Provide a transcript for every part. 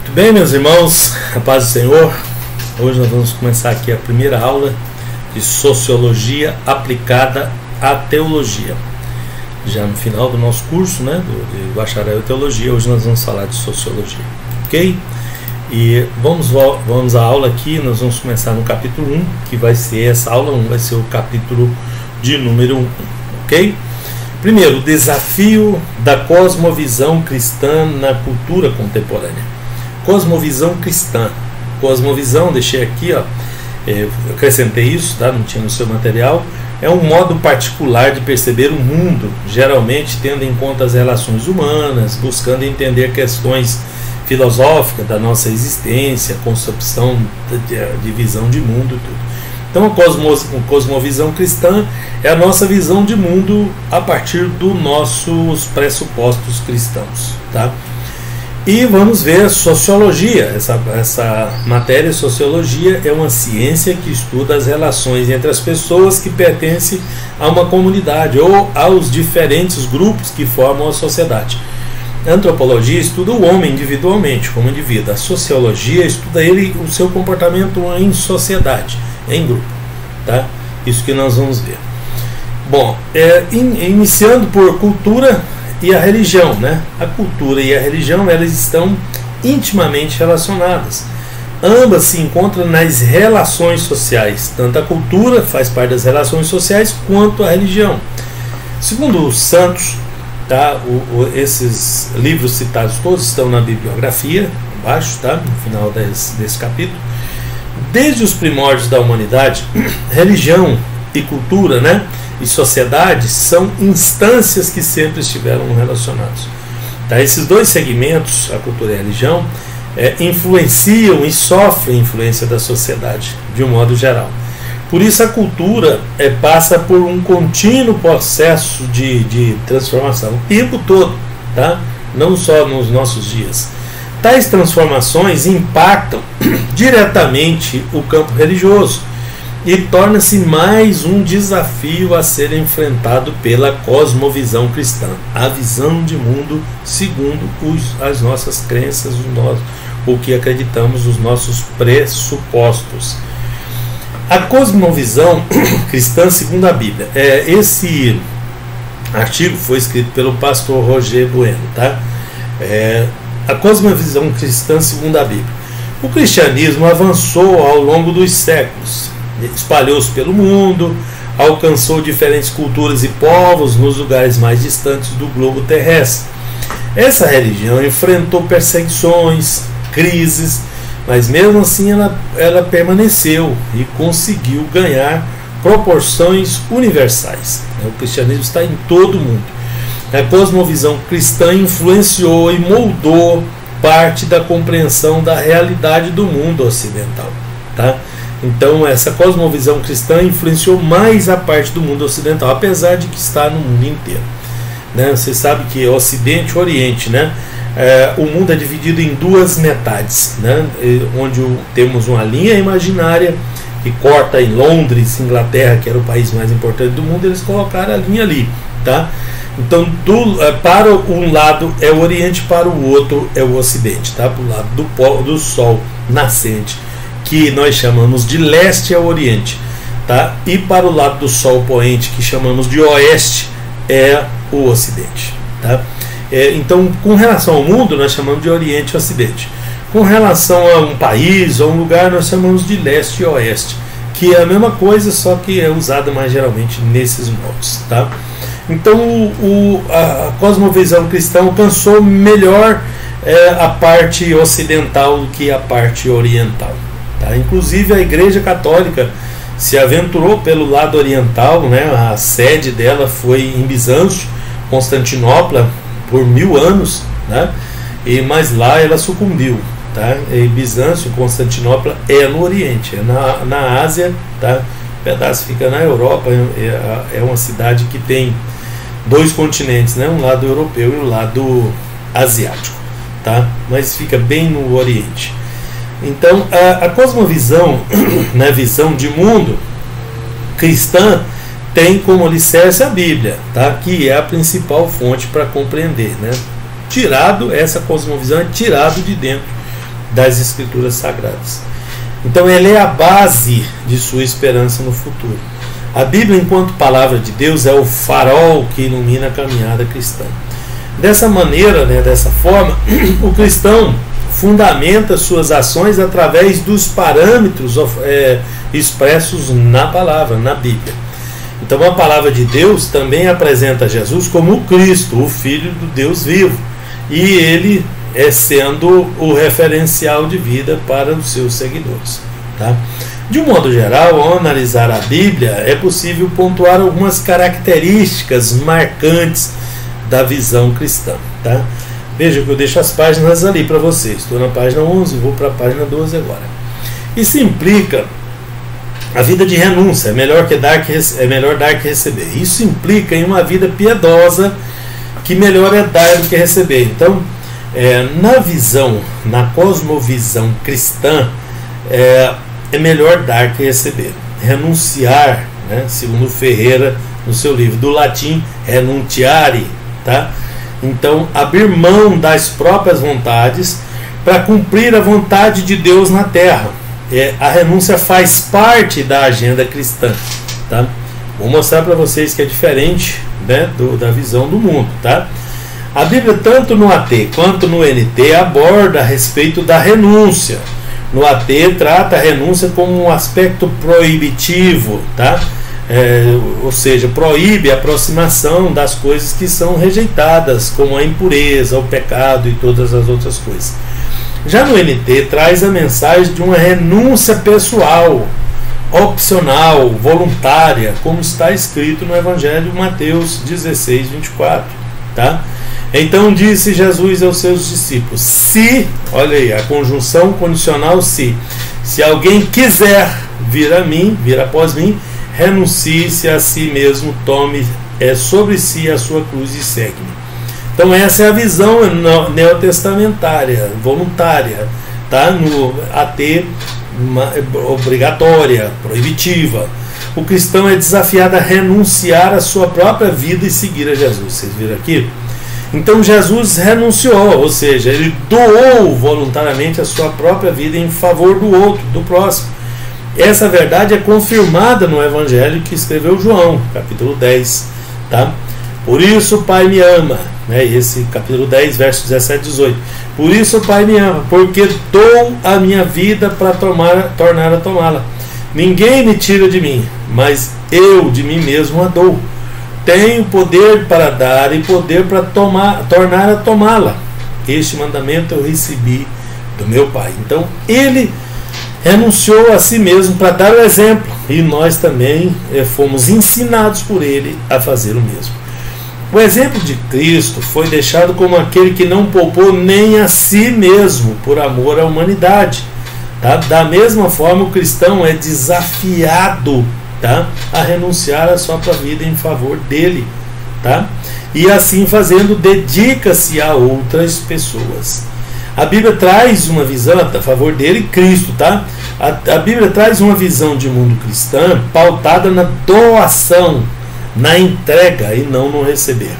Muito bem, meus irmãos, a paz do Senhor. Hoje nós vamos começar aqui a primeira aula de Sociologia aplicada à Teologia. Já no final do nosso curso, né, de Bacharel em Teologia, hoje nós vamos falar de Sociologia, ok? E vamos à aula aqui, nós vamos começar no capítulo 1, que vai ser, essa aula 1 vai ser o capítulo de número 1, ok? Primeiro, o desafio da cosmovisão cristã na cultura contemporânea. Cosmovisão cristã. Cosmovisão, deixei aqui, acrescentei isso, tá? Não tinha no seu material. É um modo particular de perceber o mundo, geralmente tendo em conta as relações humanas, buscando entender questões filosóficas da nossa existência, concepção de visão de mundo, tudo. Então a cosmovisão cristã é a nossa visão de mundo a partir dos nossos pressupostos cristãos, tá? E vamos ver sociologia. Essa matéria, sociologia, é uma ciência que estuda as relações entre as pessoas que pertencem a uma comunidade ou aos diferentes grupos que formam a sociedade. A antropologia estuda o homem individualmente, como indivíduo. A sociologia estuda o seu comportamento em sociedade, em grupo, tá? Isso que nós vamos ver. Bom, iniciando por cultura e a religião, né? A cultura e a religião, elas estão intimamente relacionadas. Ambas se encontram nas relações sociais. Tanto a cultura faz parte das relações sociais quanto a religião. Segundo os santos, tá? Esses livros citados todos estão na bibliografia, embaixo, tá? No final desse capítulo. Desde os primórdios da humanidade, religião e cultura, né, e sociedade são instâncias que sempre estiveram relacionados. Tá? Esses dois segmentos, a cultura e a religião, influenciam e sofrem influência da sociedade, de um modo geral. Por isso a cultura passa por um contínuo processo de transformação, o tempo todo, tá? Não só nos nossos dias. Tais transformações impactam diretamente o campo religioso e torna-se mais um desafio a ser enfrentado pela cosmovisão cristã, a visão de mundo segundo as nossas crenças, o que acreditamos, os nossos pressupostos. A cosmovisão cristã segundo a Bíblia. Esse artigo foi escrito pelo pastor Roger Bueno, tá? A cosmovisão cristã segundo a Bíblia. O cristianismo avançou ao longo dos séculos, espalhou-se pelo mundo, alcançou diferentes culturas e povos nos lugares mais distantes do globo terrestre. Essa religião enfrentou perseguições, crises, mas mesmo assim ela permaneceu e conseguiu ganhar proporções universais. O cristianismo está em todo o mundo. A cosmovisão cristã influenciou e moldou parte da compreensão da realidade do mundo ocidental, tá? Então essa cosmovisão cristã influenciou mais a parte do mundo ocidental, apesar de que está no mundo inteiro, né? Você sabe que Ocidente e Oriente, né? O mundo é dividido em duas metades, né? Onde temos uma linha imaginária que corta em Londres, Inglaterra, que era o país mais importante do mundo, eles colocaram a linha ali, tá? Então para um lado é o Oriente, para o outro é o Ocidente, tá? Para o lado do Sol nascente, que nós chamamos de leste, é o Oriente, tá? E para o lado do Sol poente, que chamamos de oeste, é o Ocidente, tá? Então, com relação ao mundo, nós chamamos de Oriente e Ocidente. Com relação a um país ou um lugar, nós chamamos de leste e oeste, que é a mesma coisa, só que é usada mais geralmente nesses modos, tá? Então a cosmovisão cristã alcançou melhor a parte ocidental do que a parte oriental, tá? Inclusive a Igreja Católica se aventurou pelo lado oriental, né? A sede dela foi em Bizâncio, Constantinopla, por 1000 anos, né? Mas lá ela sucumbiu, tá? E Bizâncio, Constantinopla é no Oriente, é na Ásia, tá? O pedaço fica na Europa, é uma cidade que tem dois continentes, né? Um lado europeu e um lado asiático, tá? Mas fica bem no Oriente. Então a cosmovisão, né, visão de mundo cristã, tem como alicerce a Bíblia, tá? Que é a principal fonte para compreender, né? Essa cosmovisão é tirado de dentro das Escrituras Sagradas. Então ela é a base de sua esperança no futuro. A Bíblia, enquanto palavra de Deus, é o farol que ilumina a caminhada cristã. Dessa maneira, dessa forma, o cristão fundamenta suas ações através dos parâmetros expressos na palavra, na Bíblia. Então a palavra de Deus também apresenta Jesus como o Cristo, o Filho do Deus vivo, e ele sendo o referencial de vida para os seus seguidores. Tá? De um modo geral, ao analisar a Bíblia, é possível pontuar algumas características marcantes da visão cristã. Tá? Veja que eu deixo as páginas ali para vocês. Estou na página 11, vou para a página 12 agora. Isso implica a vida de renúncia, é melhor dar que receber. Isso implica em uma vida piedosa, que melhor é dar do que receber. Então, na cosmovisão cristã, é melhor dar que receber. Renunciar, segundo Ferreira, no seu livro, do latim renuntiare, tá? Então, abrir mão das próprias vontades para cumprir a vontade de Deus na terra. A renúncia faz parte da agenda cristã. Tá? Vou mostrar para vocês que é diferente da visão do mundo. Tá? A Bíblia, tanto no AT quanto no NT, aborda a respeito da renúncia. No AT, trata a renúncia como um aspecto proibitivo, tá? Ou seja, proíbe a aproximação das coisas que são rejeitadas, como a impureza, o pecado e todas as outras coisas. Já no NT, traz a mensagem de uma renúncia pessoal, opcional, voluntária, como está escrito no Evangelho de Mateus 16, 24. Tá? Então disse Jesus aos seus discípulos: se, olha aí, a conjunção condicional se alguém quiser vir após mim, renuncie-se a si mesmo, tome sobre si a sua cruz e segue-me. Então essa é a visão neotestamentária, voluntária, tá? No AT, obrigatória, proibitiva. O cristão é desafiado a renunciar à sua própria vida e seguir a Jesus. Vocês viram aqui? Então Jesus renunciou, ou seja, ele doou voluntariamente a sua própria vida em favor do outro, do próximo. Essa verdade é confirmada no Evangelho que escreveu João, capítulo 10. Tá? Por isso o Pai me ama. Esse capítulo 10, versos 17 e 18. Por isso o Pai me ama, porque dou a minha vida para tornar a tomá-la. Ninguém me tira de mim, mas eu de mim mesmo a dou. Tenho poder para dar e poder para tornar a tomá-la. Este mandamento eu recebi do meu Pai. Então ele renunciou a si mesmo para dar o exemplo, e nós também fomos ensinados por ele a fazer o mesmo. O exemplo de Cristo foi deixado como aquele que não poupou nem a si mesmo por amor à humanidade. Tá? Da mesma forma, o cristão é desafiado, tá? A renunciar à sua própria vida em favor dele. Tá? E assim fazendo, dedica-se a outras pessoas. A Bíblia traz uma visão a favor dele, Cristo. Tá? A Bíblia traz uma visão de mundo cristã pautada na doação, na entrega e não no receber.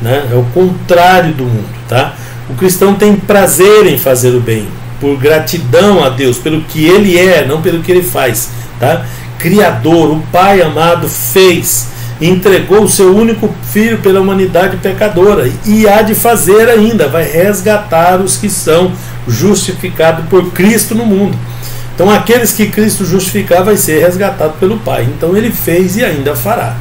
É o contrário do mundo. Tá? O cristão tem prazer em fazer o bem, por gratidão a Deus, pelo que ele é, não pelo que ele faz. Tá? Criador, o Pai amado fez, entregou o seu único filho pela humanidade pecadora, e há de fazer ainda, vai resgatar os que são justificados por Cristo no mundo. Então aqueles que Cristo justificar vai ser resgatado pelo Pai. Então ele fez e ainda fará.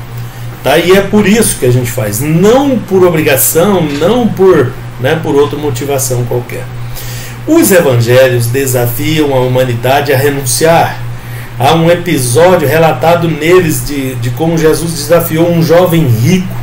Tá? E é por isso que a gente faz, não por obrigação, não por outra motivação qualquer. Os evangelhos desafiam a humanidade a renunciar. Há um episódio relatado neles de como Jesus desafiou um jovem rico,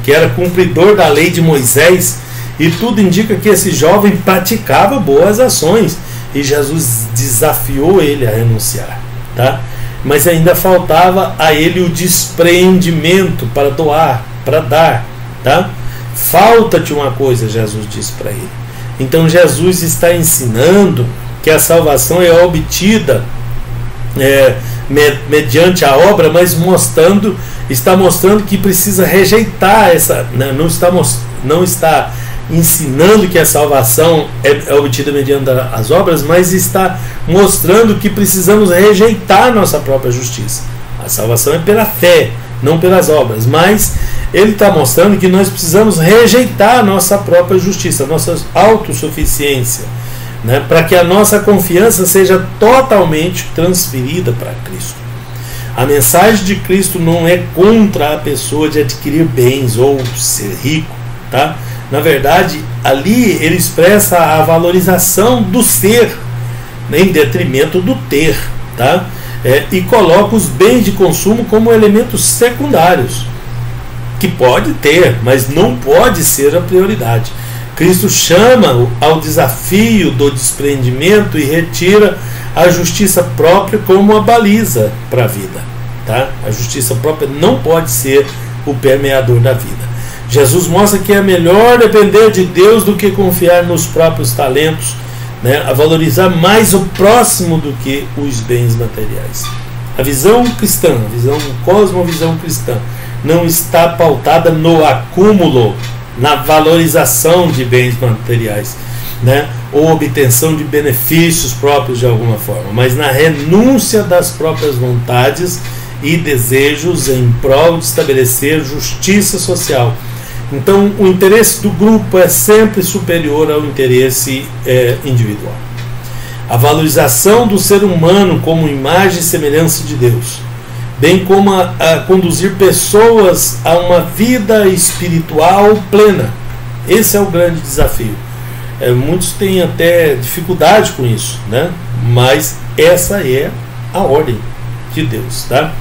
que era cumpridor da lei de Moisés, e tudo indica que esse jovem praticava boas ações, e Jesus desafiou ele a renunciar. Tá? Mas ainda faltava a ele o despreendimento para doar, para dar. Tá? Falta-te uma coisa, Jesus disse para ele. Então Jesus está ensinando que a salvação é obtida mediante a obra, mas está mostrando que precisa rejeitar essa, não está ensinando que a salvação é obtida mediante as obras, mas está mostrando que precisamos rejeitar nossa própria justiça. A salvação é pela fé, não pelas obras, mas ele está mostrando que nós precisamos rejeitar a nossa própria justiça, a nossa autossuficiência, né, para que a nossa confiança seja totalmente transferida para Cristo. A mensagem de Cristo não é contra a pessoa de adquirir bens ou ser rico, tá? Na verdade, ali ele expressa a valorização do ser, né, em detrimento do ter, tá? E coloca os bens de consumo como elementos secundários, que pode ter, mas não pode ser a prioridade. Cristo chama ao desafio do desprendimento e retira a justiça própria como a baliza para a vida, tá? A justiça própria não pode ser o permeador da vida. Jesus mostra que é melhor depender de Deus do que confiar nos próprios talentos, né, a valorizar mais o próximo do que os bens materiais. A visão cristã, a cosmovisão cristã, não está pautada no acúmulo, na valorização de bens materiais, né, ou obtenção de benefícios próprios de alguma forma, mas na renúncia das próprias vontades e desejos em prol de estabelecer justiça social. Então, o interesse do grupo é sempre superior ao interesse individual. A valorização do ser humano como imagem e semelhança de Deus, bem como a conduzir pessoas a uma vida espiritual plena. Esse é o grande desafio. Muitos têm até dificuldade com isso, né? Mas essa é a ordem de Deus, tá?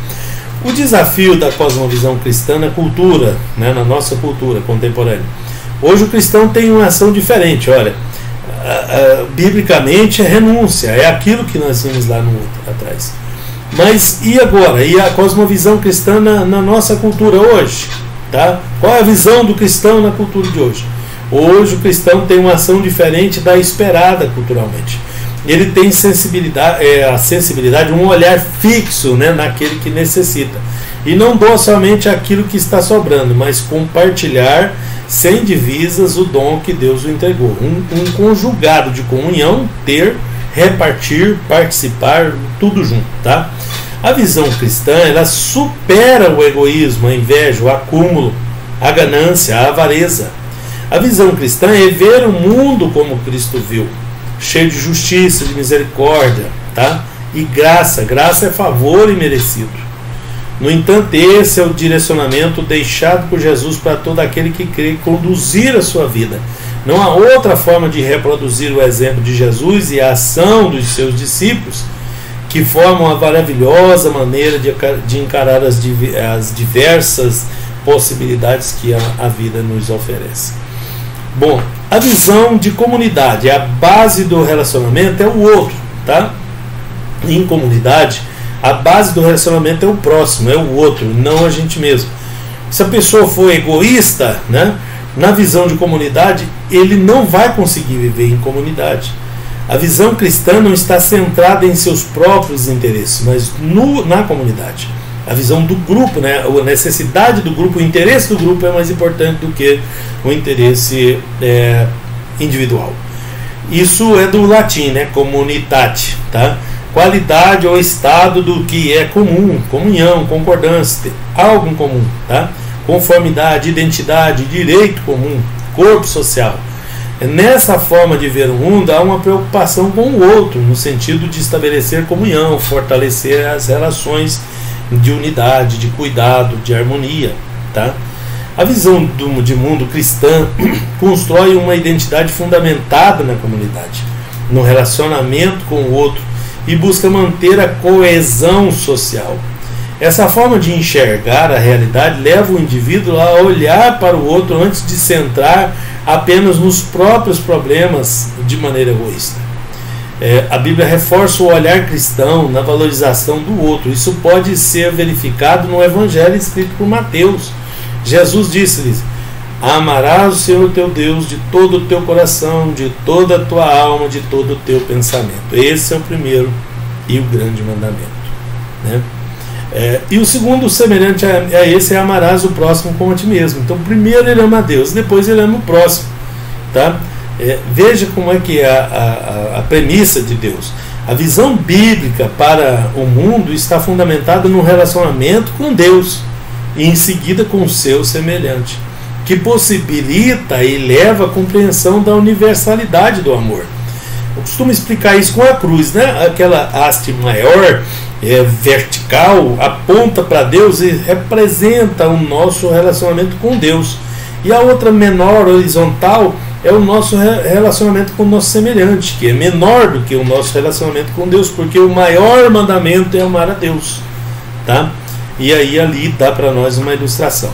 O desafio da cosmovisão cristã na cultura, né, na nossa cultura contemporânea. Hoje o cristão tem uma ação diferente. Olha, biblicamente é renúncia, é aquilo que nós vimos lá no outro atrás. Mas e agora? E a cosmovisão cristã na nossa cultura hoje? Tá? Qual é a visão do cristão na cultura de hoje? Hoje o cristão tem uma ação diferente da esperada culturalmente. Ele tem a sensibilidade, um olhar fixo, né, naquele que necessita. E não doa somente aquilo que está sobrando, mas compartilhar sem divisas o dom que Deus o entregou. Um conjugado de comunhão, ter, repartir, participar, tudo junto, tá? A visão cristã, ela supera o egoísmo, a inveja, o acúmulo, a ganância, a avareza. A visão cristã é ver o mundo como Cristo viu, cheio de justiça, de misericórdia, tá? E graça. Graça é favor imerecido. No entanto, esse é o direcionamento deixado por Jesus para todo aquele que crê conduzir a sua vida. Não há outra forma de reproduzir o exemplo de Jesus e a ação dos seus discípulos que formam a maravilhosa maneira de encarar as diversas possibilidades que a vida nos oferece. Bom, a visão de comunidade, a base do relacionamento é o outro, tá? Em comunidade, a base do relacionamento é o próximo, é o outro, não a gente mesmo. Se a pessoa for egoísta, né, na visão de comunidade, ele não vai conseguir viver em comunidade. A visão cristã não está centrada em seus próprios interesses, mas na comunidade. A visão do grupo, né, a necessidade do grupo, o interesse do grupo é mais importante do que o interesse individual. Isso é do latim, né, communitate, tá? Qualidade ou estado do que é comum, comunhão, concordância, algo em comum, tá? Conformidade, identidade, direito comum, corpo social. Nessa forma de ver o mundo, há uma preocupação com o outro, no sentido de estabelecer comunhão, fortalecer as relações de unidade, de cuidado, de harmonia, tá? A visão de mundo cristã constrói uma identidade fundamentada na comunidade, no relacionamento com o outro, e busca manter a coesão social. Essa forma de enxergar a realidade leva o indivíduo a olhar para o outro antes de centrar apenas nos próprios problemas de maneira egoísta. A Bíblia reforça o olhar cristão na valorização do outro. Isso pode ser verificado no Evangelho escrito por Mateus. Jesus disse-lhes: amarás o Senhor teu Deus de todo o teu coração, de toda a tua alma, de todo o teu pensamento. Esse é o primeiro e o grande mandamento, né? E o segundo, semelhante a esse, é amarás o próximo como a ti mesmo. Então primeiro ele ama a Deus, depois ele ama o próximo. tá? Veja como é que é a premissa de Deus. A visão bíblica para o mundo está fundamentada no relacionamento com Deus e em seguida com o seu semelhante, que possibilita e leva à compreensão da universalidade do amor. Eu costumo explicar isso com a cruz, né? Aquela haste maior, vertical, aponta para Deus e representa o nosso relacionamento com Deus. E a outra menor, horizontal, é o nosso relacionamento com o nosso semelhante, que é menor do que o nosso relacionamento com Deus, porque o maior mandamento é amar a Deus, tá? E aí ali dá para nós uma ilustração.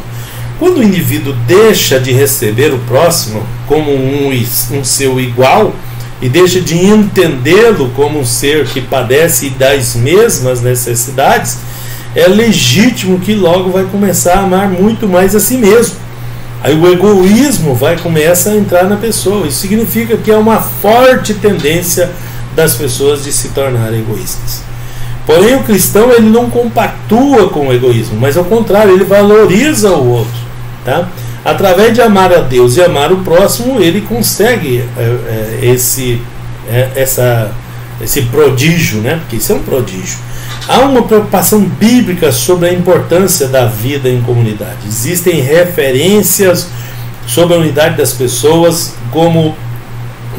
Quando o indivíduo deixa de receber o próximo como um seu igual e deixa de entendê-lo como um ser que padece das mesmas necessidades, é legítimo que logo vai começar a amar muito mais a si mesmo. Aí o egoísmo vai começar a entrar na pessoa. Isso significa que há uma forte tendência das pessoas de se tornarem egoístas. Porém, o cristão ele não compactua com o egoísmo, mas ao contrário, ele valoriza o outro, tá? Através de amar a Deus e amar o próximo, ele consegue esse prodígio, né? Porque isso é um prodígio. Há uma preocupação bíblica sobre a importância da vida em comunidade. Existem referências sobre a unidade das pessoas, como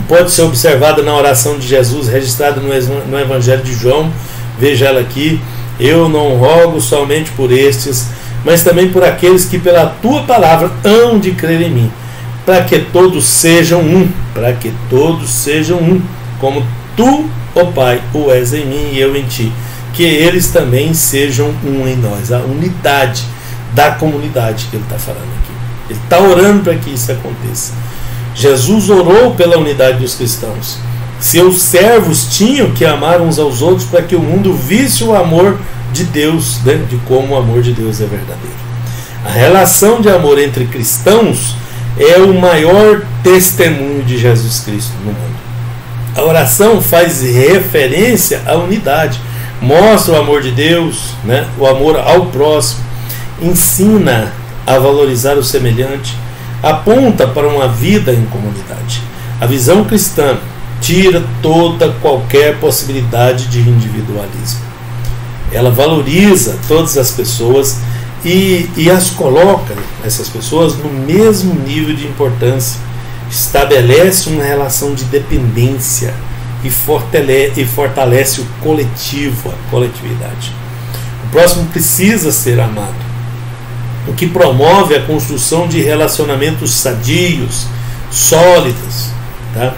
pode ser observada na oração de Jesus, registrada no Evangelho de João. Veja ela aqui: eu não rogo somente por estes, mas também por aqueles que pela tua palavra hão de crer em mim, para que todos sejam um, como tu, ó Pai, o és em mim e eu em ti, que eles também sejam um em nós. A unidade da comunidade que ele está falando aqui. Ele está orando para que isso aconteça. Jesus orou pela unidade dos cristãos. Seus servos tinham que amar uns aos outros para que o mundo visse o amor de Deus, né, de como o amor de Deus é verdadeiro. A relação de amor entre cristãos é o maior testemunho de Jesus Cristo no mundo. A oração faz referência à unidade, mostra o amor de Deus, né, o amor ao próximo, ensina a valorizar o semelhante, aponta para uma vida em comunidade. A visão cristã tira qualquer possibilidade de individualismo. Ela valoriza todas as pessoas e as coloca, essas pessoas, no mesmo nível de importância. Estabelece uma relação de dependência e fortalece o coletivo, a coletividade. O próximo precisa ser amado, o que promove a construção de relacionamentos sadios, sólidos, tá?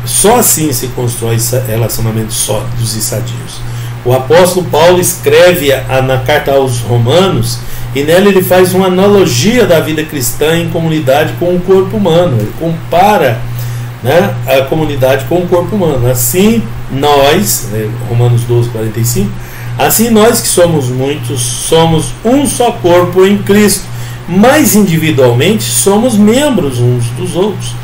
Só assim se constrói relacionamentos sólidos e sadios. O apóstolo Paulo escreve na carta aos Romanos, e nela ele faz uma analogia da vida cristã em comunidade com o corpo humano. Ele compara, né, a comunidade com o corpo humano. Assim nós, Romanos 12, 45, assim nós que somos muitos, somos um só corpo em Cristo, mas individualmente somos membros uns dos outros.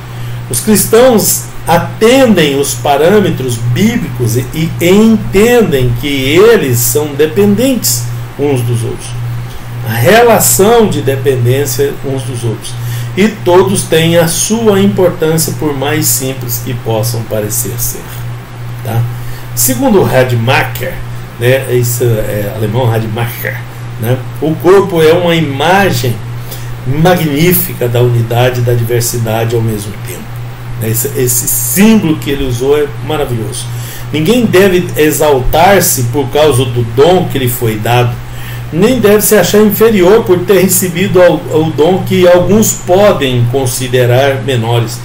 Os cristãos atendem os parâmetros bíblicos e entendem que eles são dependentes uns dos outros. A relação de dependência uns dos outros. E todos têm a sua importância, por mais simples que possam parecer ser. Tá? Segundo Radmacher, né, esse alemão Radmacher, né, o corpo é uma imagem magnífica da unidade e da diversidade ao mesmo tempo. Esse símbolo que ele usou é maravilhoso. Ninguém deve exaltar-se por causa do dom que lhe foi dado, nem deve se achar inferior por ter recebido o dom que alguns podem considerar menores,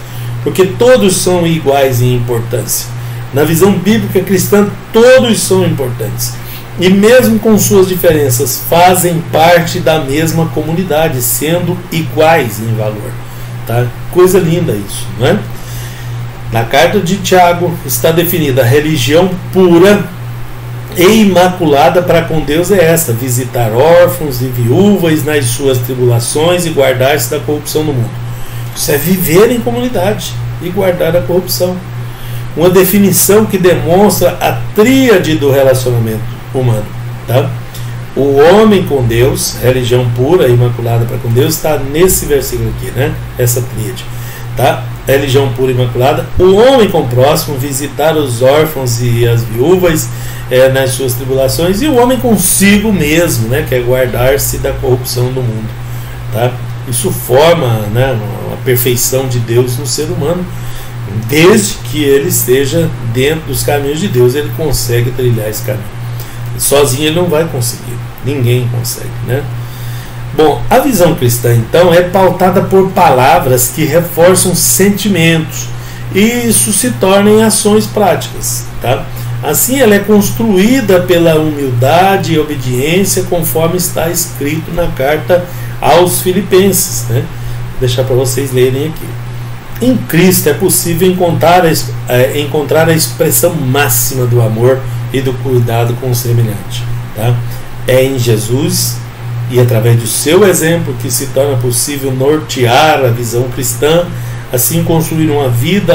porque todos são iguais em importância. Na visão bíblica cristã, todos são importantes, e mesmo com suas diferenças, fazem parte da mesma comunidade, sendo iguais em valor. Tá? Coisa linda isso, não é? Na carta de Tiago está definida: a religião pura e imaculada para com Deus é esta: visitar órfãos e viúvas nas suas tribulações e guardar-se da corrupção no mundo. Isso é viver em comunidade e guardar a corrupção. Uma definição que demonstra a tríade do relacionamento humano. Tá? O homem com Deus, religião pura e imaculada para com Deus, está nesse versículo aqui, né? Essa tríade. Tá? religião pura e imaculada, o homem com o próximo, visitar os órfãos e as viúvas nas suas tribulações, e o homem consigo mesmo, né, que é guardar-se da corrupção do mundo. Tá? Isso forma, né, uma perfeição de Deus no ser humano, desde que ele esteja dentro dos caminhos de Deus, ele consegue trilhar esse caminho. Sozinho ele não vai conseguir, ninguém consegue, né? Bom, a visão cristã então é pautada por palavras que reforçam sentimentos, e isso se torna em ações práticas, tá? Assim ela é construída pela humildade e obediência, conforme está escrito na carta aos Filipenses, né? Vou deixar para vocês lerem aqui. Em Cristo é possível encontrar a expressão máxima do amor e do cuidado com o semelhante, tá? É em Jesus e através do seu exemplo que se torna possível nortear a visão cristã, assim construir uma vida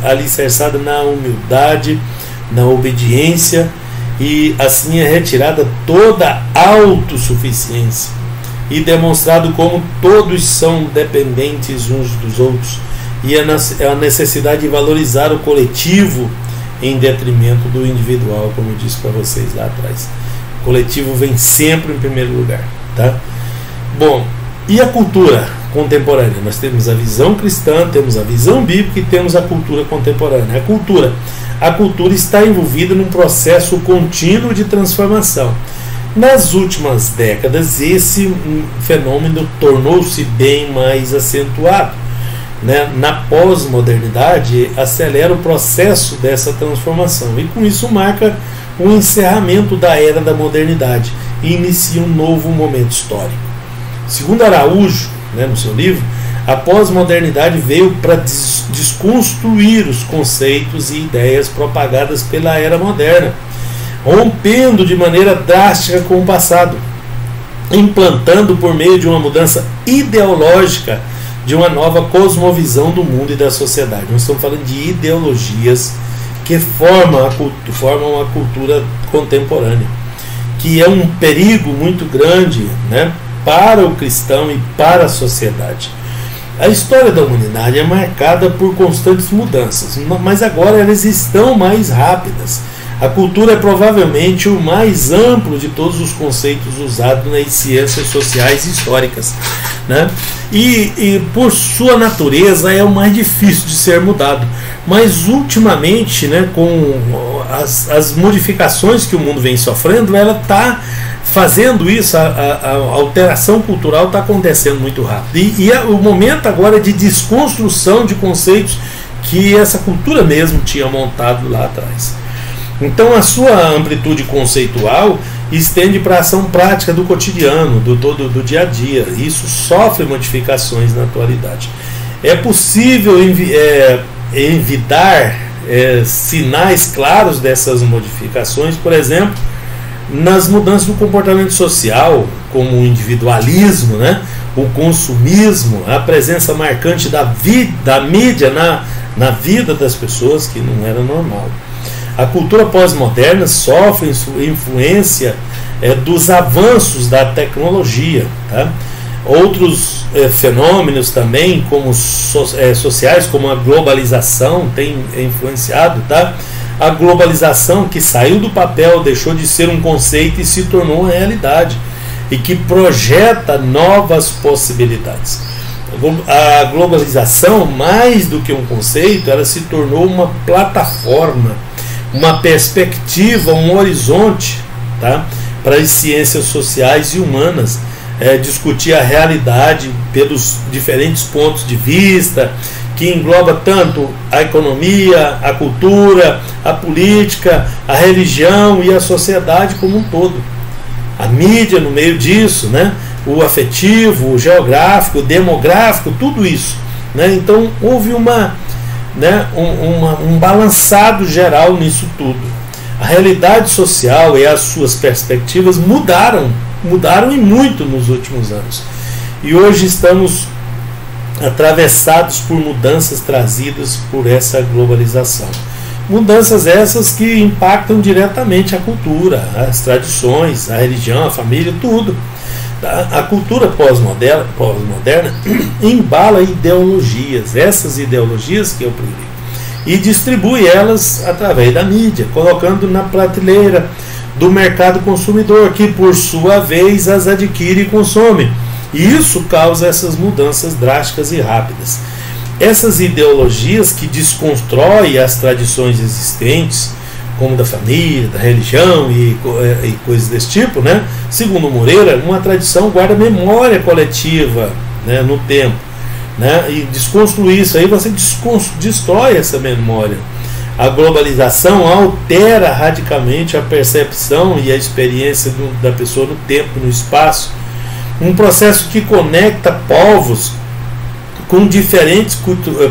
alicerçada na humildade, na obediência, e assim é retirada toda autossuficiência e demonstrado como todos são dependentes uns dos outros, e a necessidade de valorizar o coletivo em detrimento do individual, como eu disse para vocês lá atrás. O coletivo vem sempre em primeiro lugar, tá? Bom, e a cultura contemporânea? Nós temos a visão cristã, temos a visão bíblica e temos a cultura contemporânea. A cultura está envolvida num processo contínuo de transformação. Nas últimas décadas, esse fenômeno tornou-se bem mais acentuado, né? Na pós-modernidade, acelera o processo dessa transformação, e com isso marca o encerramento da era da modernidade e inicia um novo momento histórico. Segundo Araújo, né, no seu livro, a pós-modernidade veio para desconstruir os conceitos e ideias propagadas pela era moderna, rompendo de maneira drástica com o passado, implantando por meio de uma mudança ideológica de uma nova cosmovisão do mundo e da sociedade. Nós estamos falando de ideologias que formam a cultura contemporânea, que é um perigo muito grande, né, para o cristão e para a sociedade. A história da humanidade é marcada por constantes mudanças, mas agora elas estão mais rápidas. A cultura é provavelmente o mais amplo de todos os conceitos usados nas ciências sociais e históricas, né? E por sua natureza é o mais difícil de ser mudado. Mas ultimamente, né, com as modificações que o mundo vem sofrendo, ela está fazendo isso, a alteração cultural está acontecendo muito rápido. E o momento agora é de desconstrução de conceitos que essa cultura mesmo tinha montado lá atrás. Então a sua amplitude conceitual estende para a ação prática do cotidiano, do dia a dia. Isso sofre modificações na atualidade. É possível evitar sinais claros dessas modificações, por exemplo, nas mudanças do comportamento social, como o individualismo, né, o consumismo, a presença marcante da mídia na vida das pessoas, que não era normal. A cultura pós-moderna sofre influência dos avanços da tecnologia, tá? Outros fenômenos também, como sociais, como a globalização, tem influenciado, tá? A globalização, que saiu do papel, deixou de ser um conceito e se tornou uma realidade, e que projeta novas possibilidades. A globalização, mais do que um conceito, ela se tornou uma plataforma, uma perspectiva, um horizonte, tá, para as ciências sociais e humanas discutir a realidade pelos diferentes pontos de vista, que engloba tanto a economia, a cultura, a política, a religião e a sociedade como um todo. A mídia no meio disso, né, o afetivo, o geográfico, o demográfico, tudo isso, né? Então houve um balançado geral nisso tudo. A realidade social e as suas perspectivas mudaram e muito nos últimos anos. E hoje estamos atravessados por mudanças trazidas por essa globalização. Mudanças essas que impactam diretamente a cultura, as tradições, a religião, a família, tudo. Tá? A cultura pós-moderna embala ideologias, essas ideologias que eu previ, e distribui elas através da mídia, colocando na prateleira do mercado consumidor, que por sua vez as adquire e consome. E isso causa essas mudanças drásticas e rápidas. Essas ideologias que desconstroem as tradições existentes, como da família, da religião e coisas desse tipo, né? Segundo Moreira, uma tradição guarda memória coletiva, né, no tempo, né? E desconstruir isso aí, você destrói essa memória. A globalização altera radicalmente a percepção e a experiência da pessoa no tempo, no espaço. Um processo que conecta povos com diferentes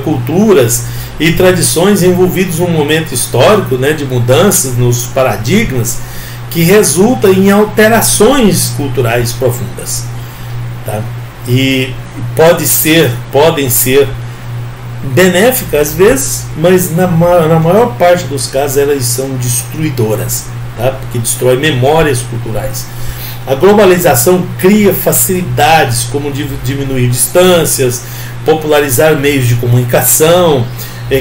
culturas e tradições envolvidos num momento histórico, né, de mudanças nos paradigmas, que resulta em alterações culturais profundas, tá? E podem ser benéficas às vezes, mas na maior parte dos casos elas são destruidoras, tá? Porque destrói memórias culturais. A globalização cria facilidades como diminuir distâncias, popularizar meios de comunicação,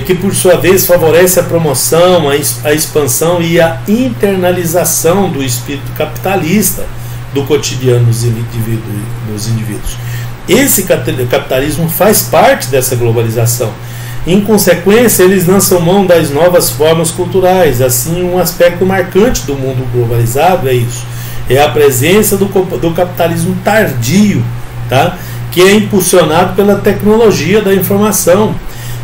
que por sua vez favorece a promoção, a expansão e a internalização do espírito capitalista do cotidiano dos indivíduos. Esse capitalismo faz parte dessa globalização. Em consequência, eles lançam mão das novas formas culturais. Assim, um aspecto marcante do mundo globalizado é isso. É a presença do capitalismo tardio, tá? Que é impulsionado pela tecnologia da informação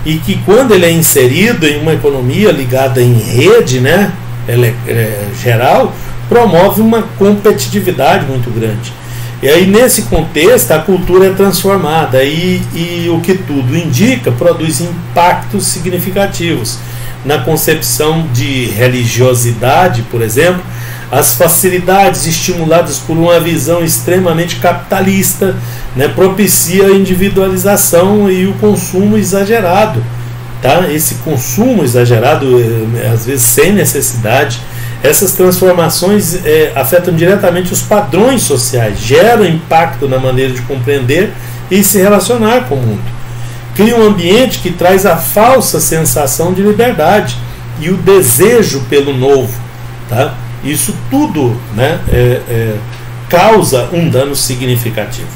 e que, quando ele é inserido em uma economia ligada em rede, né, geral, promove uma competitividade muito grande. E aí, nesse contexto, a cultura é transformada e o que tudo indica, produz impactos significativos na concepção de religiosidade, por exemplo. As facilidades estimuladas por uma visão extremamente capitalista, né, propicia a individualização e o consumo exagerado, tá? Esse consumo exagerado, às vezes sem necessidade. Essas transformações afetam diretamente os padrões sociais, geram impacto na maneira de compreender e se relacionar com o mundo. Cria um ambiente que traz a falsa sensação de liberdade e o desejo pelo novo, tá? Isso tudo, né, causa um dano significativo.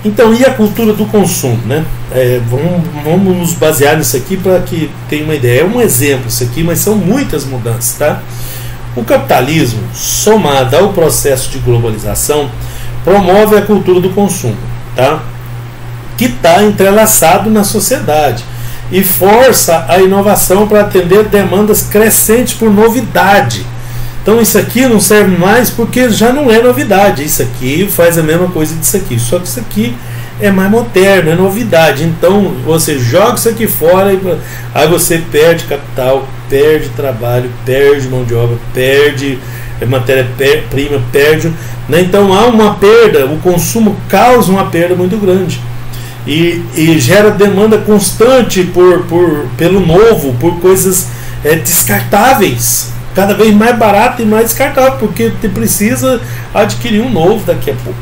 Então, e a cultura do consumo, né? Vamos nos basear nisso aqui para que tenha uma ideia. É um exemplo isso aqui, mas são muitas mudanças, tá? O capitalismo, somado ao processo de globalização, promove a cultura do consumo, tá? Que está entrelaçado na sociedade e força a inovação para atender demandas crescentes por novidade. Então isso aqui não serve mais porque já não é novidade. Isso aqui faz a mesma coisa disso aqui, só que isso aqui é mais moderno, é novidade. Então você joga isso aqui fora e aí você perde capital, perde trabalho, perde mão de obra, perde matéria-prima, perde, né? Então há uma perda, o consumo causa uma perda muito grande e gera demanda constante pelo novo, por coisas descartáveis, cada vez mais barato e mais descartável, porque você precisa adquirir um novo daqui a pouco,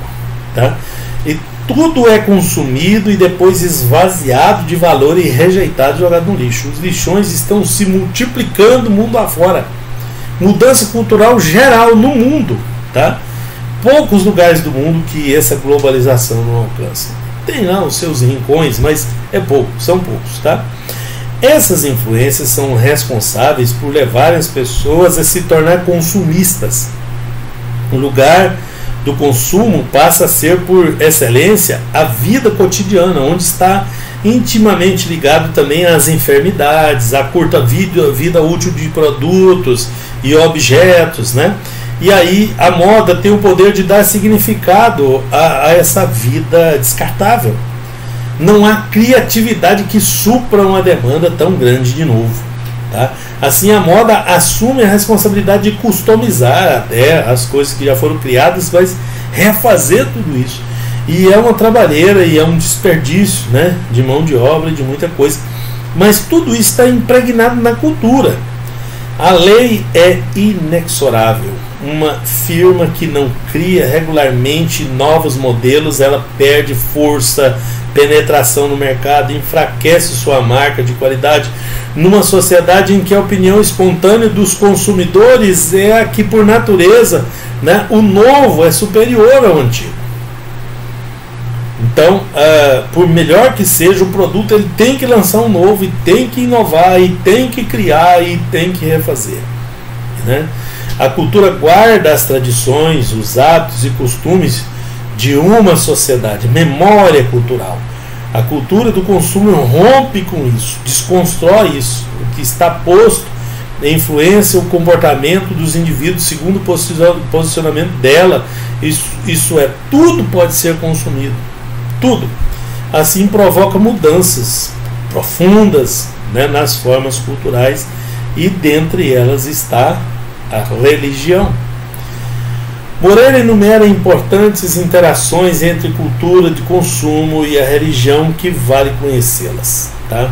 tá? E tudo é consumido e depois esvaziado de valor e rejeitado, jogado no lixo. Os lixões estão se multiplicando mundo afora. Mudança cultural geral no mundo, tá? Poucos lugares do mundo que essa globalização não alcança. Tem lá os seus rincões, mas são poucos, tá? Essas influências são responsáveis por levar as pessoas a se tornar consumistas. O lugar do consumo passa a ser, por excelência, a vida cotidiana, onde está intimamente ligado também às enfermidades, à curta vida útil de produtos e objetos, né? E aí a moda tem o poder de dar significado a essa vida descartável. Não há criatividade que supra uma demanda tão grande de novo, tá? Assim, a moda assume a responsabilidade de customizar até as coisas que já foram criadas, mas refazer tudo isso. E é uma trabalheira e é um desperdício, né, de mão de obra e de muita coisa. Mas tudo isso está impregnado na cultura. A lei é inexorável. Uma firma que não cria regularmente novos modelos, ela perde força, penetração no mercado, enfraquece sua marca de qualidade numa sociedade em que a opinião espontânea dos consumidores é a que, por natureza, né, o novo é superior ao antigo. Então, por melhor que seja o produto, ele tem que lançar um novo, e tem que inovar, e tem que criar, e tem que refazer, né? A cultura guarda as tradições, os hábitos e costumes de uma sociedade, memória cultural. A cultura do consumo rompe com isso, desconstrói isso. O que está posto influencia o comportamento dos indivíduos segundo o posicionamento dela. Isso é, tudo pode ser consumido. Tudo. Assim provoca mudanças profundas, né, nas formas culturais, e dentre elas está a religião. Moreira enumera importantes interações entre cultura de consumo e a religião que vale conhecê-las. Tá?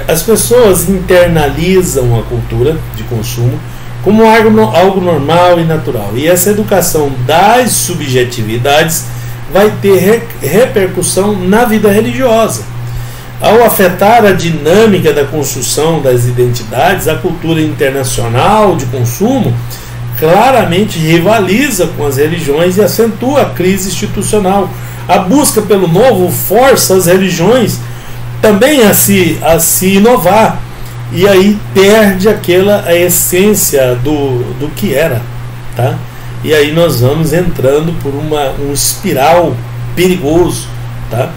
As pessoas internalizam a cultura de consumo como algo normal e natural, e essa educação das subjetividades vai ter repercussão na vida religiosa. Ao afetar a dinâmica da construção das identidades, a cultura internacional de consumo claramente rivaliza com as religiões e acentua a crise institucional. A busca pelo novo força as religiões também a se inovar, e aí perde a essência do que era, tá? E aí nós vamos entrando por um espiral perigoso, tá?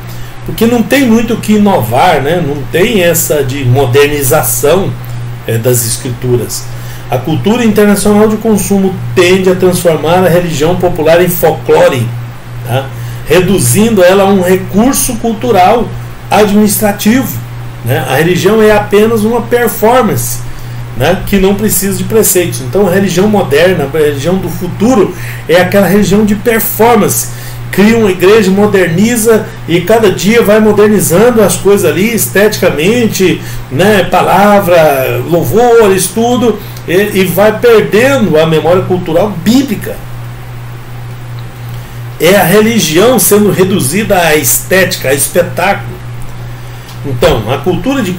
Porque não tem muito o que inovar, né? Não tem essa de modernização das escrituras. A cultura internacional de consumo tende a transformar a religião popular em folclore, tá? Reduzindo ela a um recurso cultural administrativo, né? A religião é apenas uma performance, né, que não precisa de preceitos. Então a religião moderna, a religião do futuro, é aquela religião de performance. Cria uma igreja, moderniza, e cada dia vai modernizando as coisas ali esteticamente, né, palavra, louvores, tudo, e vai perdendo a memória cultural bíblica. É a religião sendo reduzida à estética, a espetáculo. Então, a cultura de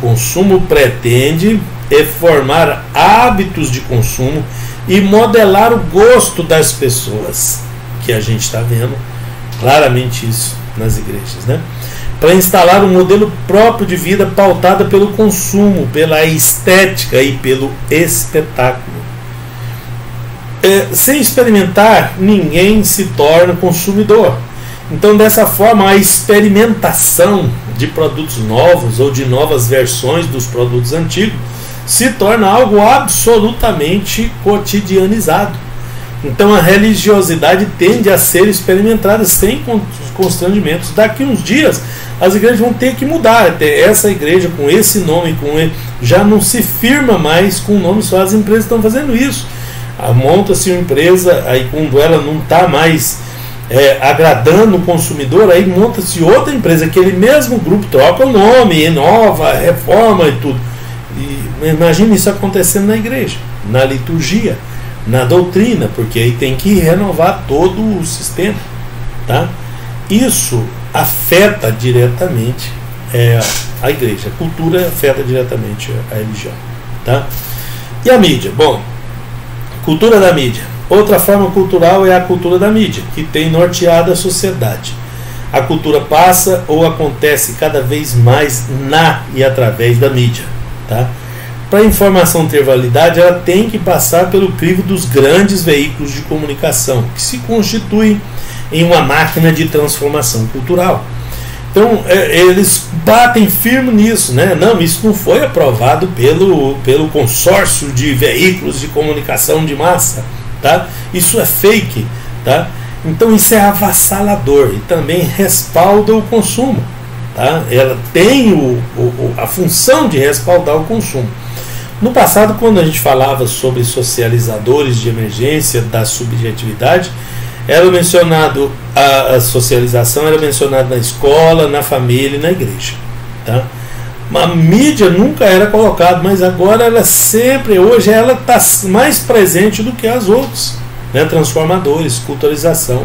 consumo pretende formar hábitos de consumo e modelar o gosto das pessoas, que a gente está vendo claramente isso nas igrejas, né? Para instalar um modelo próprio de vida pautada pelo consumo, pela estética e pelo espetáculo. Sem experimentar, ninguém se torna consumidor. Então, dessa forma, a experimentação de produtos novos ou de novas versões dos produtos antigos se torna algo absolutamente cotidianizado. Então a religiosidade tende a ser experimentada sem constrangimentos. Daqui uns dias as igrejas vão ter que mudar. Essa igreja com esse nome já não se firma mais com o nome só. As empresas estão fazendo isso. Monta-se uma empresa, aí quando ela não está mais agradando o consumidor, aí monta-se outra empresa, aquele mesmo grupo troca o nome, inova, reforma e tudo. E imagine isso acontecendo na igreja, na liturgia, na doutrina, porque aí tem que renovar todo o sistema, tá? Isso afeta diretamente a igreja, a cultura afeta diretamente a religião, tá? E a mídia? Bom, cultura da mídia. Outra forma cultural é a cultura da mídia, que tem norteado a sociedade. A cultura passa ou acontece cada vez mais na e através da mídia, tá? Para a informação ter validade, ela tem que passar pelo crivo dos grandes veículos de comunicação, que se constituem em uma máquina de transformação cultural. Então, eles batem firme nisso, né? Não, isso não foi aprovado pelo consórcio de veículos de comunicação de massa, tá? Isso é fake, tá? Então, isso é avassalador e também respalda o consumo, tá? Ela tem a função de respaldar o consumo. No passado, quando a gente falava sobre socializadores de emergência da subjetividade, era mencionado a socialização, era mencionado na escola, na família e na igreja, tá? A mídia nunca era colocada, mas agora ela sempre, hoje ela está mais presente do que as outras, né? Transformadores, culturalização.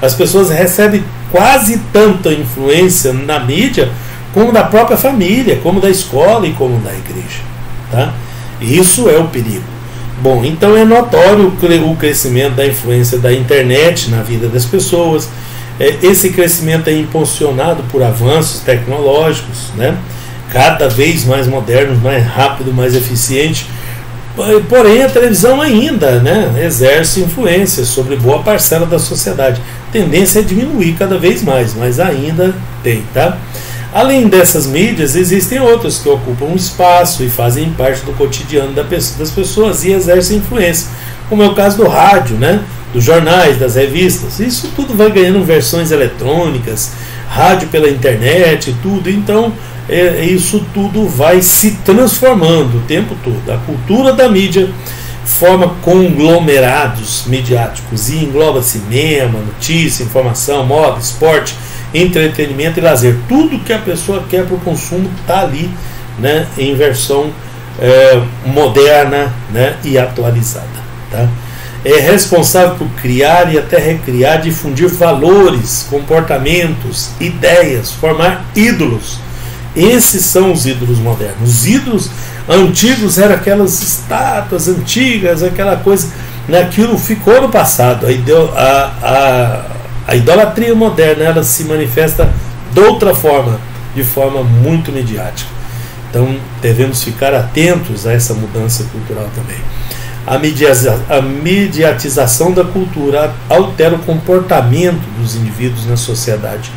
As pessoas recebem quase tanta influência na mídia como da própria família, como da escola e como da igreja, tá? Isso é o perigo. Bom, então é notório o crescimento da influência da internet na vida das pessoas. Esse crescimento é impulsionado por avanços tecnológicos, né? Cada vez mais modernos, mais rápido, mais eficiente. Porém, a televisão ainda, né, exerce influência sobre boa parcela da sociedade. A tendência é diminuir cada vez mais, mas ainda tem, tá? Além dessas mídias, existem outras que ocupam um espaço e fazem parte do cotidiano das pessoas e exercem influência, como é o caso do rádio, né, dos jornais, das revistas. Isso tudo vai ganhando versões eletrônicas, rádio pela internet e tudo. Então, isso tudo vai se transformando o tempo todo. A cultura da mídia forma conglomerados midiáticos e engloba cinema, notícia, informação, moda, esporte, entretenimento e lazer. Tudo que a pessoa quer para o consumo está ali, né, em versão moderna, né, e atualizada, tá? É responsável por criar e até recriar, difundir valores, comportamentos, ideias, formar ídolos. Esses são os ídolos modernos. Os ídolos antigos eram aquelas estátuas antigas, aquela coisa, né? Aquilo ficou no passado. A idolatria moderna, ela se manifesta de outra forma, de forma muito midiática. Então devemos ficar atentos a essa mudança cultural também. A mediatização da cultura altera o comportamento dos indivíduos na sociedade,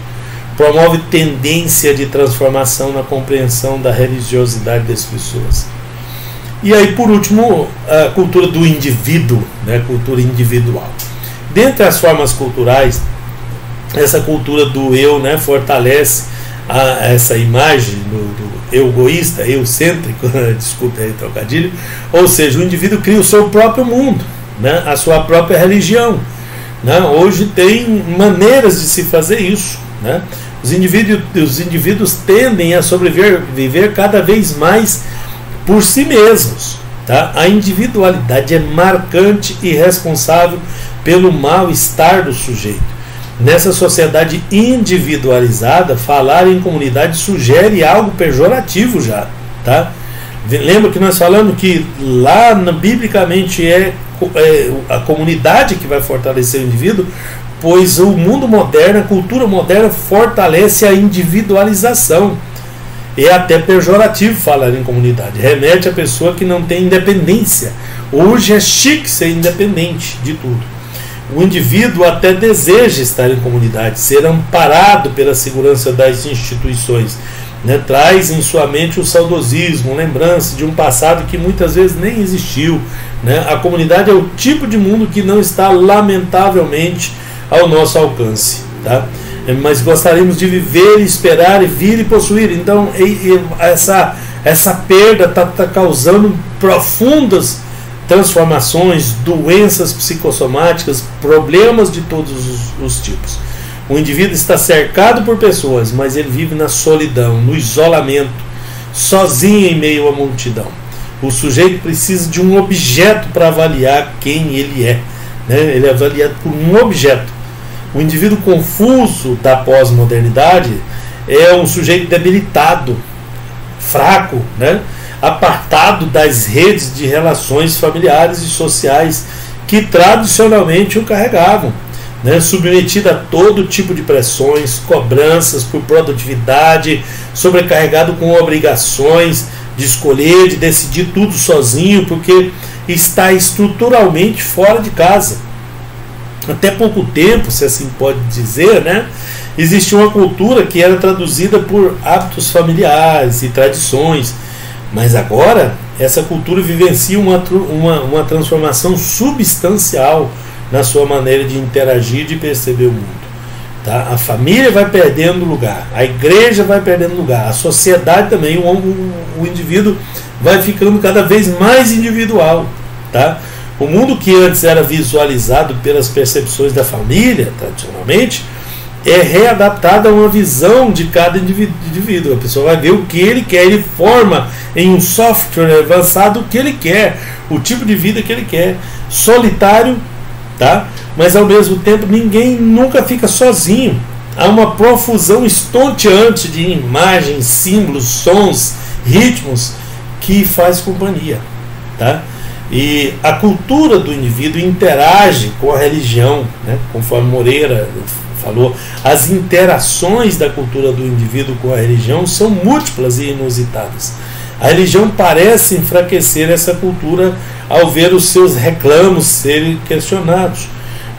promove tendência de transformação na compreensão da religiosidade das pessoas. E aí, por último, a cultura do indivíduo, né, cultura individual. Dentre as formas culturais, essa cultura do eu, né, fortalece essa imagem do eu egoísta, eucêntrico, desculpe aí o trocadilho, ou seja, o indivíduo cria o seu próprio mundo, né, a sua própria religião, né? Hoje tem maneiras de se fazer isso, né? Os indivíduos tendem a sobreviver cada vez mais por si mesmos, tá? A individualidade é marcante e responsável pelo mal-estar do sujeito. Nessa sociedade individualizada, falar em comunidade sugere algo pejorativo já, tá? Lembra que nós falamos que lá biblicamente é a comunidade que vai fortalecer o indivíduo, pois o mundo moderno, a cultura moderna fortalece a individualização. É até pejorativo falar em comunidade, remete a pessoa que não tem independência. Hoje é chique ser independente de tudo. O indivíduo até deseja estar em comunidade, ser amparado pela segurança das instituições, né? Traz em sua mente o saudosismo, lembrança de um passado que muitas vezes nem existiu, né? A comunidade é o tipo de mundo que não está, lamentavelmente, ao nosso alcance, tá? Mas gostaríamos de viver, esperar e vir e possuir. Então essa perda está causando profundas transformações, doenças psicossomáticas, problemas de todos os tipos. O indivíduo está cercado por pessoas, mas ele vive na solidão, no isolamento, sozinho em meio à multidão. O sujeito precisa de um objeto para avaliar quem ele é, né? Ele é avaliado por um objeto. O indivíduo confuso da pós-modernidade é um sujeito debilitado, fraco, né? Apartado das redes de relações familiares e sociais que tradicionalmente o carregavam, né? Submetido a todo tipo de pressões, cobranças por produtividade, sobrecarregado com obrigações de escolher, de decidir tudo sozinho, porque está estruturalmente fora de casa. Até pouco tempo, se assim pode dizer, né, existia uma cultura que era traduzida por hábitos familiares e tradições, mas agora essa cultura vivencia uma transformação substancial na sua maneira de interagir e de perceber o mundo, tá? A família vai perdendo lugar, a igreja vai perdendo lugar, a sociedade também, o indivíduo vai ficando cada vez mais individual, tá? O mundo que antes era visualizado pelas percepções da família, tradicionalmente, é readaptada a uma visão de cada indivíduo. A pessoa vai ver o que ele quer, ele forma em um software avançado o que ele quer, o tipo de vida que ele quer, solitário, tá? Mas ao mesmo tempo ninguém nunca fica sozinho. Há uma profusão estonteante de imagens, símbolos, sons, ritmos que faz companhia, tá? E a cultura do indivíduo interage com a religião, né? Conforme Moreira falou, as interações da cultura do indivíduo com a religião são múltiplas e inusitadas. A religião parece enfraquecer essa cultura ao ver os seus reclamos serem questionados,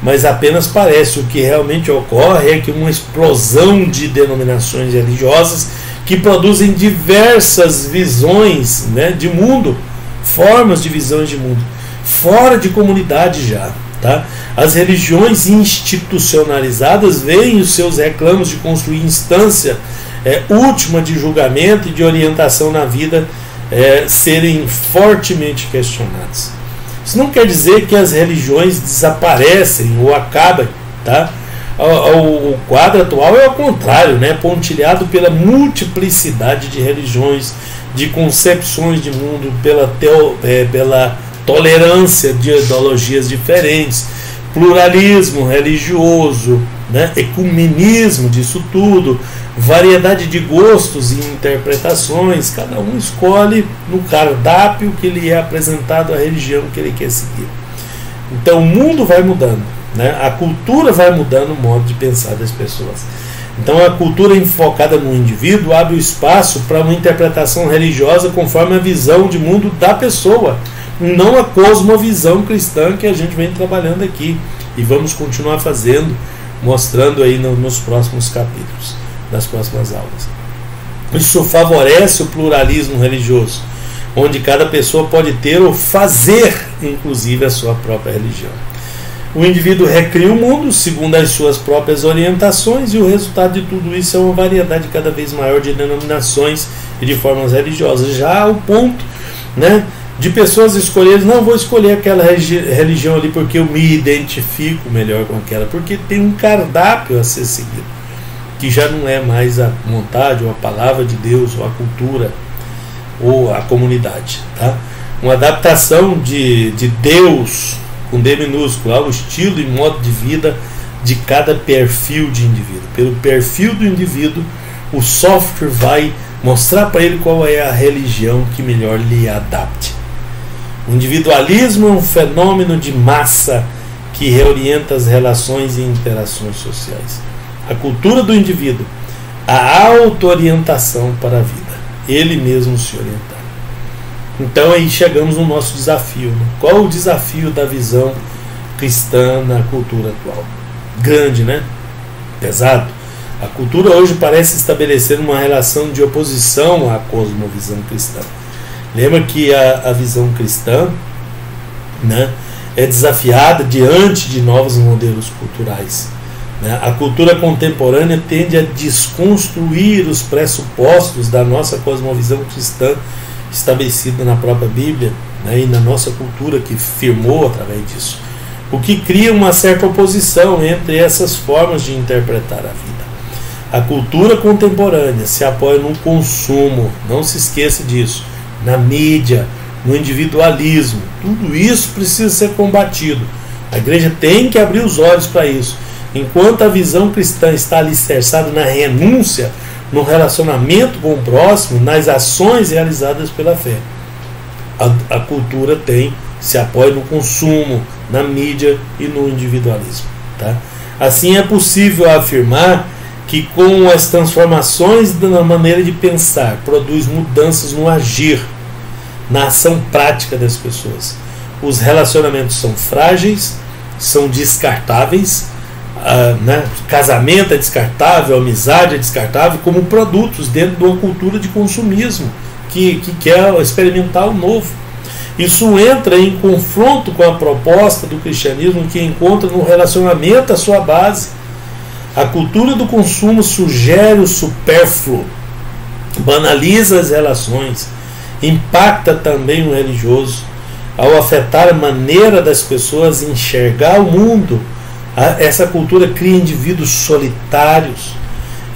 mas apenas parece. O que realmente ocorre é que uma explosão de denominações religiosas que produzem diversas visões, né, de mundo, formas de visões de mundo, fora de comunidade já. Tá? As religiões institucionalizadas veem os seus reclamos de construir instância última de julgamento e de orientação na vida serem fortemente questionados. Isso não quer dizer que as religiões desaparecem ou acabam, tá? O quadro atual é o contrário, né? Pontilhado pela multiplicidade de religiões, de concepções de mundo, pela tolerância de ideologias diferentes, pluralismo religioso, né? Ecumenismo disso tudo, variedade de gostos e interpretações. Cada um escolhe no cardápio que lhe é apresentado a religião que ele quer seguir. Então o mundo vai mudando, né? A cultura vai mudando o modo de pensar das pessoas. Então a cultura enfocada no indivíduo abre o espaço para uma interpretação religiosa conforme a visão de mundo da pessoa, não a cosmovisão cristã que a gente vem trabalhando aqui e vamos continuar fazendo, mostrando aí nos próximos capítulos, nas próximas aulas. Isso favorece o pluralismo religioso, onde cada pessoa pode ter ou fazer, inclusive, a sua própria religião. O indivíduo recria o mundo segundo as suas próprias orientações, e o resultado de tudo isso é uma variedade cada vez maior de denominações e de formas religiosas, já ao ponto, né, de pessoas escolherem, não vou escolher aquela religião ali porque eu me identifico melhor com aquela, porque tem um cardápio a ser seguido, que já não é mais a vontade ou a palavra de Deus ou a cultura ou a comunidade, tá? Uma adaptação de Deus com D minúsculo ao estilo e modo de vida de cada perfil de indivíduo. Pelo perfil do indivíduo, o software vai mostrar para ele qual é a religião que melhor lhe adapte. O individualismo é um fenômeno de massa que reorienta as relações e interações sociais. A cultura do indivíduo, a auto-orientação para a vida, ele mesmo se orientar. Então aí chegamos no nosso desafio, né? Qual o desafio da visão cristã na cultura atual? Grande, né? Pesado. A cultura hoje parece estabelecer uma relação de oposição à cosmovisão cristã. Lembra que a visão cristã, né, é desafiada diante de novos modelos culturais. Né? A cultura contemporânea tende a desconstruir os pressupostos da nossa cosmovisão cristã estabelecida na própria Bíblia, né, e na nossa cultura que firmou através disso, o que cria uma certa oposição entre essas formas de interpretar a vida. A cultura contemporânea se apoia no consumo, não se esqueça disso, na mídia, no individualismo. Tudo isso precisa ser combatido. A igreja tem que abrir os olhos para isso. Enquanto a visão cristã está alicerçada na renúncia, no relacionamento com o próximo, nas ações realizadas pela fé, a cultura se apoia no consumo, na mídia e no individualismo, tá? Assim é possível afirmar que com as transformações na maneira de pensar, produz mudanças no agir, na ação prática das pessoas. Os relacionamentos são frágeis, são descartáveis, né? Casamento é descartável, amizade é descartável, como produtos dentro de uma cultura de consumismo que quer experimentar o novo. Isso entra em confronto com a proposta do cristianismo, que encontra no relacionamento a sua base. A cultura do consumo sugere o supérfluo, banaliza as relações, impacta também o religioso, ao afetar a maneira das pessoas enxergar o mundo, Essa cultura cria indivíduos solitários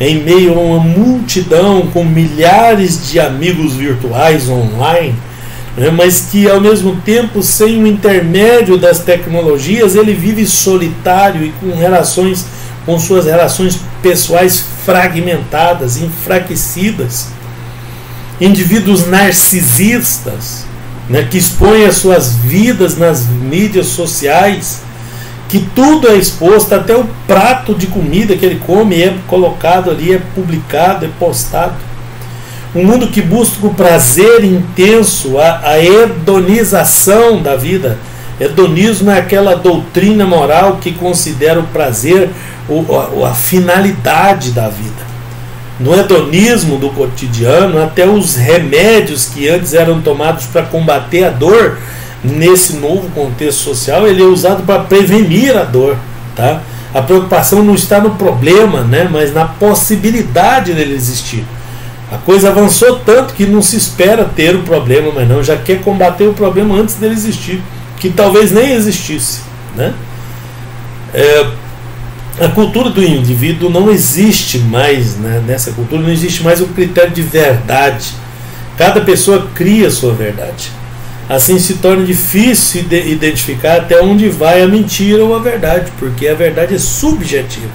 em meio a uma multidão com milhares de amigos virtuais online, né, mas que ao mesmo tempo, sem o intermédio das tecnologias, ele vive solitário e com suas relações pessoais fragmentadas, enfraquecidas. Indivíduos narcisistas, né, que expõem as suas vidas nas mídias sociais, que tudo é exposto, até o prato de comida que ele come é colocado ali, é publicado, é postado. Um mundo que busca o prazer intenso, a hedonização da vida. Hedonismo é aquela doutrina moral que considera o prazer a finalidade da vida. No hedonismo do cotidiano, até os remédios que antes eram tomados para combater a dor, nesse novo contexto social, ele é usado para prevenir a dor, tá? A preocupação não está no problema, né, mas na possibilidade dele existir. A coisa avançou tanto que não se espera ter o problema, mas não, já quer combater o problema antes dele existir, que talvez nem existisse, né? A cultura do indivíduo não existe mais, né? Nessa cultura não existe mais o critério de verdade. Cada pessoa cria a sua verdade. Assim se torna difícil identificar até onde vai a mentira ou a verdade, porque a verdade é subjetiva.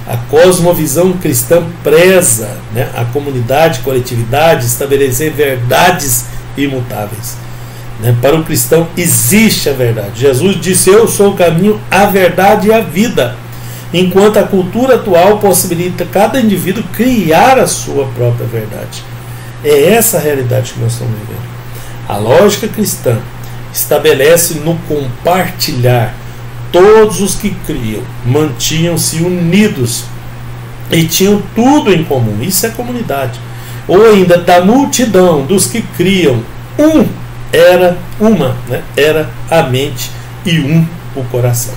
A cosmovisão cristã preza, né, a comunidade, coletividade, estabelecer verdades imutáveis. Né? Para o cristão existe a verdade. Jesus disse: eu sou o caminho, a verdade e a vida. Enquanto a cultura atual possibilita cada indivíduo criar a sua própria verdade. É essa a realidade que nós estamos vivendo. A lógica cristã estabelece no compartilhar. Todos os que criam mantinham-se unidos e tinham tudo em comum. Isso é comunidade. Ou ainda, da multidão dos que criam, era uma, né? Era a mente e o coração.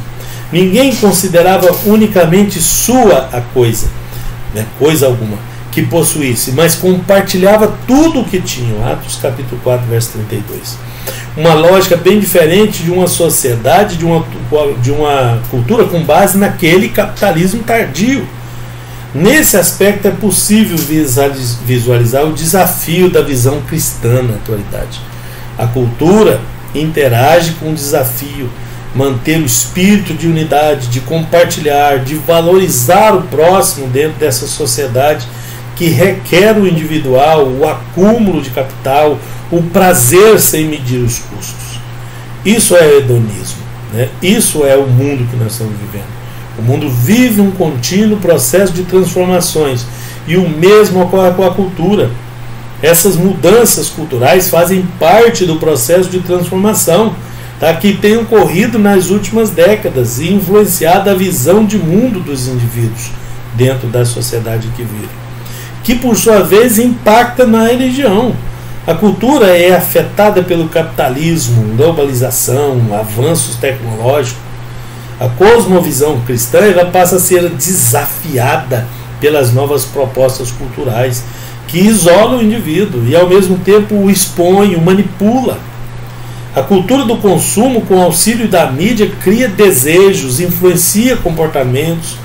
Ninguém considerava unicamente sua a coisa, né? Coisa alguma que possuísse, mas compartilhava tudo o que tinham. Atos capítulo 4, verso 32. Uma lógica bem diferente de uma sociedade, de uma cultura com base naquele capitalismo tardio. Nesse aspecto é possível visualizar o desafio da visão cristã na atualidade. A cultura interage com o desafio, manter o espírito de unidade, de compartilhar, de valorizar o próximo dentro dessa sociedade que requer o individual, o acúmulo de capital, o prazer sem medir os custos. Isso é hedonismo, né? Isso é o mundo que nós estamos vivendo. O mundo vive um contínuo processo de transformações e o mesmo ocorre com a cultura. Essas mudanças culturais fazem parte do processo de transformação, tá, que tem ocorrido nas últimas décadas e influenciado a visão de mundo dos indivíduos dentro da sociedade que vivem, que por sua vez impacta na religião. A cultura é afetada pelo capitalismo, globalização, avanços tecnológicos. A cosmovisão cristã ela passa a ser desafiada pelas novas propostas culturais que isolam o indivíduo e ao mesmo tempo o expõe, o manipula. A cultura do consumo, com auxílio da mídia, cria desejos, influencia comportamentos,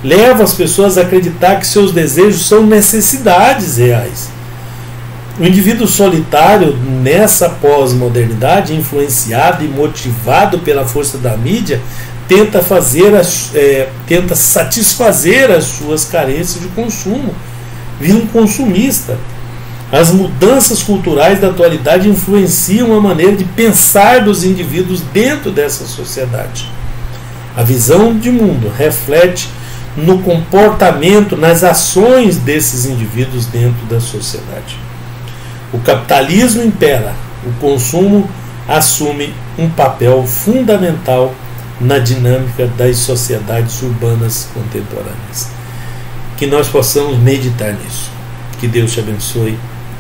leva as pessoas a acreditar que seus desejos são necessidades reais. O indivíduo solitário, nessa pós-modernidade, influenciado e motivado pela força da mídia, tenta satisfazer as suas carências de consumo, vira um consumista. As mudanças culturais da atualidade influenciam a maneira de pensar dos indivíduos dentro dessa sociedade. A visão de mundo reflete no comportamento, nas ações desses indivíduos dentro da sociedade. O capitalismo impera, o consumo assume um papel fundamental na dinâmica das sociedades urbanas contemporâneas. Que nós possamos meditar nisso. Que Deus te abençoe,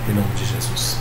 em nome de Jesus.